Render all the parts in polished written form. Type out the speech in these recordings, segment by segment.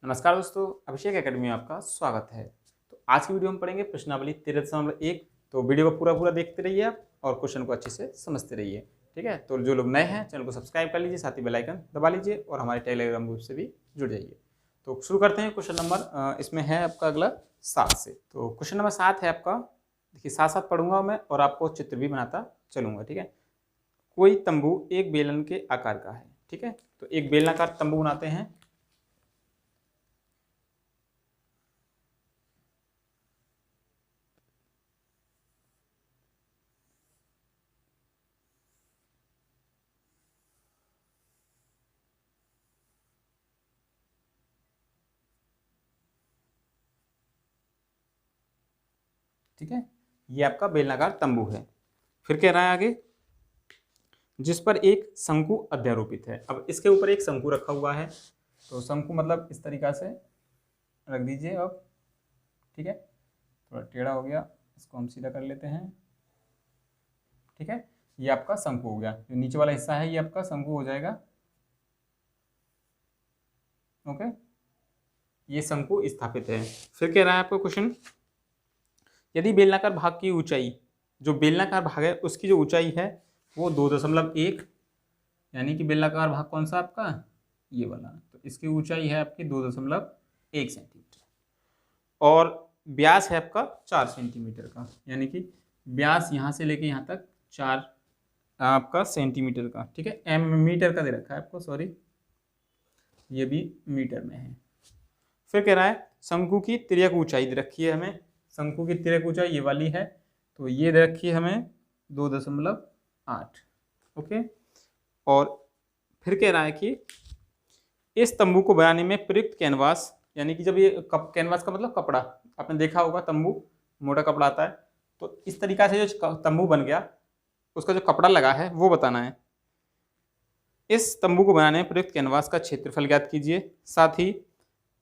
नमस्कार दोस्तों, अभिषेक एकेडमी में आपका स्वागत है। तो आज की वीडियो में पढ़ेंगे प्रश्नावली 13.1। तो वीडियो को पूरा देखते रहिए आप और क्वेश्चन को अच्छे से समझते रहिए। ठीक है, तो जो लोग नए हैं चैनल को सब्सक्राइब कर लीजिए, साथ ही बेल आइकन दबा लीजिए और हमारे टेलीग्राम ग्रुप से भी जुड़ जाइए। तो शुरू करते हैं। क्वेश्चन नंबर इसमें है आपका अगला 7 से। तो क्वेश्चन नंबर 7 है आपका, देखिए साथ साथ पढ़ूंगा मैं और आपको चित्र भी बनाता चलूंगा। ठीक है, कोई तंबू एक बेलन के आकार का है। ठीक है, तो एक बेलनाकार तंबू बनाते हैं। ठीक है, ये आपका बेलनाकार तंबू है। फिर कह रहा है आगे, जिस पर एक शंकु अध्यारोपित है। अब इसके ऊपर एक शंकु रखा हुआ है। तो शंकु मतलब इस तरीका से रख दीजिए अब। ठीक है, थोड़ा टेढ़ा हो गया, इसको हम सीधा कर लेते हैं। ठीक है, ये आपका शंकु हो गया। जो नीचे वाला हिस्सा है ये आपका शंकु हो जाएगा। ओके, ये शंकु स्थापित है। फिर कह रहा है आपको क्वेश्चन, यदि बेलनाकार भाग की ऊंचाई, जो बेलनाकार भाग है उसकी जो ऊंचाई है वो 2.1, यानी कि बेलनाकार भाग कौन सा आपका, ये वाला, तो इसकी ऊंचाई है आपकी 2.1 सेंटीमीटर और व्यास है आपका 4 सेंटीमीटर का, यानी कि व्यास यहाँ से लेके यहाँ तक 4 आपका सेंटीमीटर का। ठीक है, एम मीटर का दे रखा है आपको, सॉरी ये भी मीटर में है। फिर कह रहा है शंकु की तिर्यक ऊंचाई दे रखी है हमें। शंकु की तिर्यक ऊंचाई ये वाली है, तो ये दे रखी है हमें 2.8। ओके, और फिर कह रहा है कि इस तंबू को बनाने में प्रयुक्त कैनवास, यानी कि जब ये कैनवास का मतलब कपड़ा, आपने देखा होगा तंबू मोटा कपड़ा आता है, तो इस तरीका से जो तंबू बन गया उसका जो कपड़ा लगा है वो बताना है। इस तंबू को बनाने में प्रयुक्त कैनवास का क्षेत्रफल ज्ञात कीजिए, साथ ही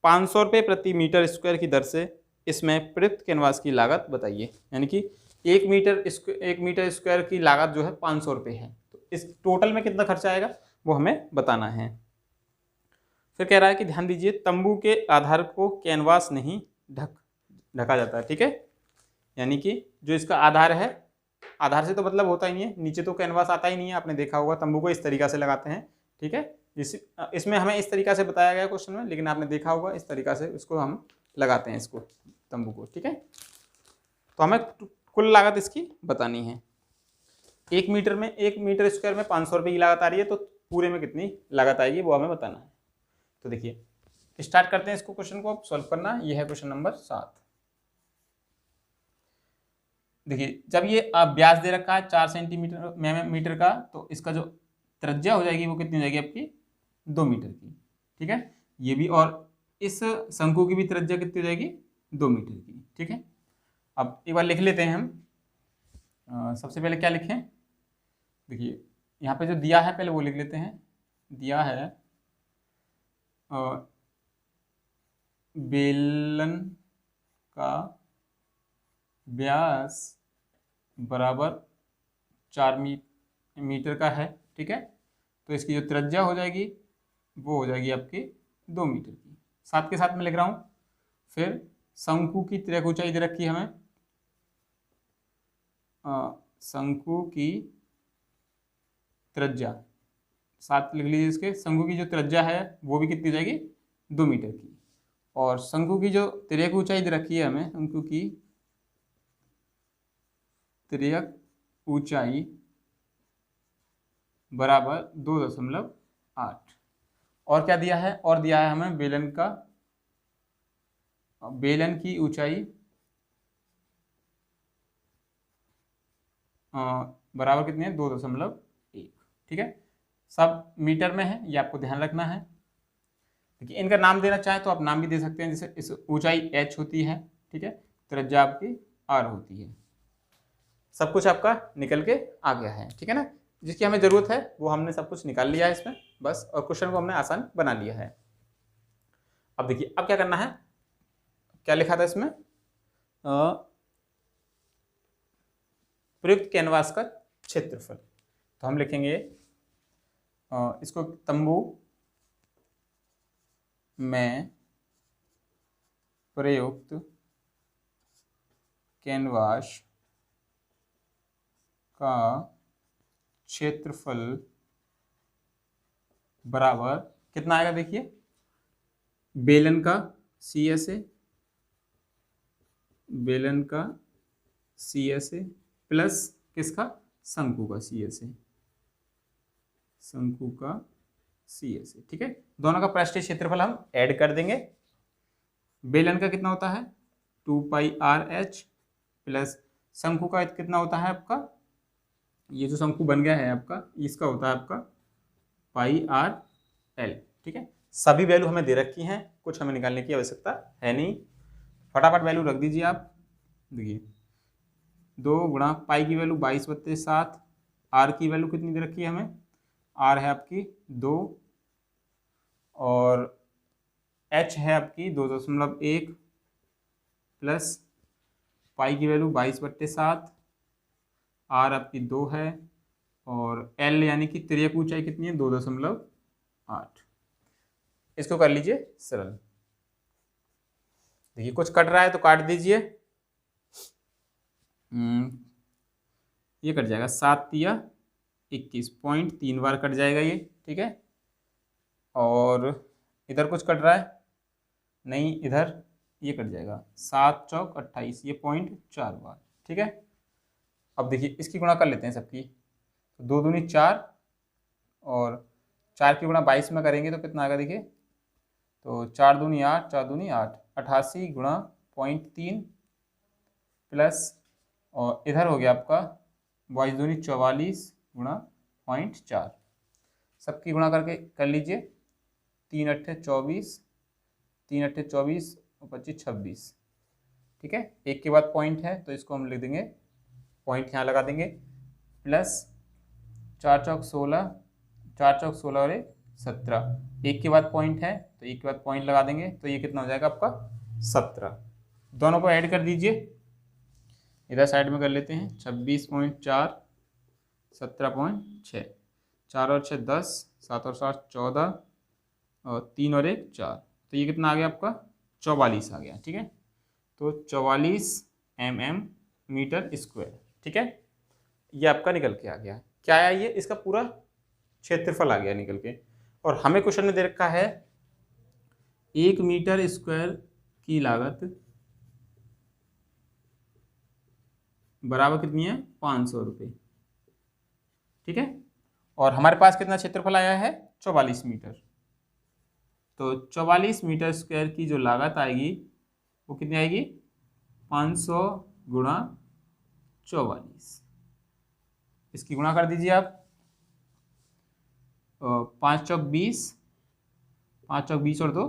500 रुपये प्रति मीटर स्क्वायर की दर से इसमें प्रयुक्त कैनवास की लागत बताइए। यानी कि 1 मीटर स्क्वायर की लागत जो है 500 रुपये है, तो इस टोटल में कितना खर्चा आएगा वो हमें बताना है। फिर कह रहा है कि ध्यान दीजिए, तंबू के आधार को कैनवास नहीं ढका जाता है। ठीक है, यानी कि जो इसका आधार है, आधार से तो मतलब होता ही नहीं है, नीचे तो कैनवास आता ही नहीं है। आपने देखा होगा तंबू को इस तरीका से लगाते हैं। ठीक है, इसमें हमें इस तरीका से बताया गया क्वेश्चन में, लेकिन आपने देखा होगा इस तरीका से इसको हम लगाते हैं, इसको तंबू को। ठीक है, तो हमें कुल लागत इसकी बतानी है। 1 मीटर स्क्वायर में 500 रुपये की लागत आ रही है, तो पूरे में कितनी लागत आएगी वो हमें बताना है। तो देखिए स्टार्ट करते हैं इसको, क्वेश्चन को सॉल्व करना। ये है क्वेश्चन नंबर 7। देखिए जब ये व्यास दे रखा है 4 सेंटीमीटर मीटर का, तो इसका जो त्रिज्या हो जाएगी वो कितनी हो जाएगी आपकी, 2 मीटर की। ठीक है, ये भी, और इस शंकु की भी त्रिज्या कितनी हो जाएगी, 2 मीटर की। ठीक है, अब एक बार लिख लेते हैं हम। सबसे पहले क्या लिखें, देखिए यहाँ पे जो दिया है पहले वो लिख लेते हैं। दिया है बेलन का व्यास बराबर 4 मीटर का है। ठीक है, तो इसकी जो त्रिज्या हो जाएगी वो हो जाएगी आपकी 2 मीटर की। साथ के साथ में लिख रहा हूँ, फिर शंकु की तिर्यक ऊंचाई दे रखी है हमें। शंकु की त्रिज्या साथ लिख लीजिए इसके। शंकु की जो त्रिज्या है वो भी कितनी हो जाएगी, 2 मीटर की। और शंकु की जो तिर्यक ऊंचाई दे रखी है हमें, शंकु की तिर्यक ऊंचाई बराबर 2.8। और क्या दिया है, और दिया है हमें बेलन की ऊंचाई बराबर कितनी है, 2.1। ठीक है, सब मीटर में है, ये आपको ध्यान रखना है। देखिए इनका नाम देना चाहे तो आप नाम भी दे सकते हैं, जैसे इस ऊंचाई h होती है। ठीक है, त्रिज्या आपकी r होती है। सब कुछ आपका निकल के आ गया है। ठीक है ना, जिसकी हमें जरूरत है वो हमने सब कुछ निकाल लिया है इसमें बस, और क्वेश्चन को हमने आसान बना लिया है। अब देखिए अब क्या करना है, क्या लिखा था इसमें, प्रयुक्त कैनवास का क्षेत्रफल। तो हम लिखेंगे इसको, तंबू में प्रयुक्त कैनवास का क्षेत्रफल बराबर कितना आएगा, देखिए बेलन का CS है, बेलन का CS है प्लस किसका, शंकु का CS है, शंकु का CS है। ठीक है, दोनों का पृष्ठीय क्षेत्रफल हम ऐड कर देंगे। बेलन का कितना होता है 2πRH प्लस शंकु का कितना होता है आपका, ये जो शंकु बन गया है आपका, इसका होता है आपका πRL। ठीक है, सभी वैल्यू हमें दे रखी हैं, कुछ हमें निकालने की आवश्यकता है नहीं, फटाफट वैल्यू रख दीजिए आप। देखिए 2 गुणा पाई की वैल्यू 22/7, आर की वैल्यू कितनी दे रखी है हमें, आर है आपकी 2 और एच है आपकी 2.1 प्लस पाई की वैल्यू 22/7, आर आपकी 2 है और एल यानी कि तिर्यक ऊंचाई कितनी है 2.8। इसको कर लीजिए सरल। देखिए कुछ कट रहा है तो काट दीजिए, ये कट जाएगा 7 या 21 पॉइंट 3 बार कट जाएगा ये। ठीक है, और इधर कुछ कट रहा है नहीं, इधर ये कट जाएगा 7 चौक 28, ये पॉइंट 4 बार। ठीक है, अब देखिए इसकी गुणा कर लेते हैं सबकी, तो 2 दूनी 4 और 4 की गुणा 22 में करेंगे तो कितना आएगा, देखिए तो 4 दूनी 8, 4 दूनी 8, 88 गुणा 0.3 प्लस, और इधर हो गया आपका 22 दूनी 44 गुणा 0.4, सबकी गुणा करके कर लीजिए, 3 अट्ठे 24, 3 अट्ठे 24 और 25 26। ठीक है, एक के बाद पॉइंट है तो इसको हम लिख देंगे, पॉइंट यहाँ लगा देंगे, प्लस 4 चौक 16, 4 चौक 16 और 17, एक के बाद पॉइंट है तो एक के बाद पॉइंट लगा देंगे, तो ये कितना हो जाएगा आपका 17। दोनों को ऐड कर दीजिए, इधर साइड में कर लेते हैं, 26.4 17.6, 4 और 6 10, 7 और 7 14 और 3 और 1 4, तो ये कितना आ गया आपका 44 आ गया। ठीक है, तो 44 mm मीटर स्क्वायर। ठीक है, ये आपका निकल के आ गया, क्या आया, ये इसका पूरा क्षेत्रफल आ गया निकल के। और हमें क्वेश्चन में दे रखा है 1 मीटर स्क्वायर की लागत बराबर कितनी है 500 रुपये। ठीक है, और हमारे पास कितना क्षेत्रफल आया है 44 मीटर, तो 44 मीटर स्क्वायर की जो लागत आएगी वो कितनी आएगी 500 गुणा 44, इसकी गुणा कर दीजिए आप, 5 चौक 20, 5 चौक 20 और 2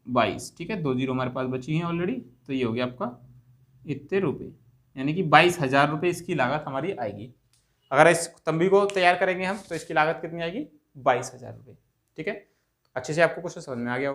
22। ठीक है, 2 जीरो हमारे पास बची हैं ऑलरेडी, तो ये हो गया आपका इतने रुपये, यानी कि 22,000 रुपये इसकी लागत हमारी आएगी। अगर इस तंबी को तैयार करेंगे हम तो इसकी लागत कितनी आएगी 22,000 रुपये। ठीक है, अच्छे से आपको कुछ समझ में आ गया।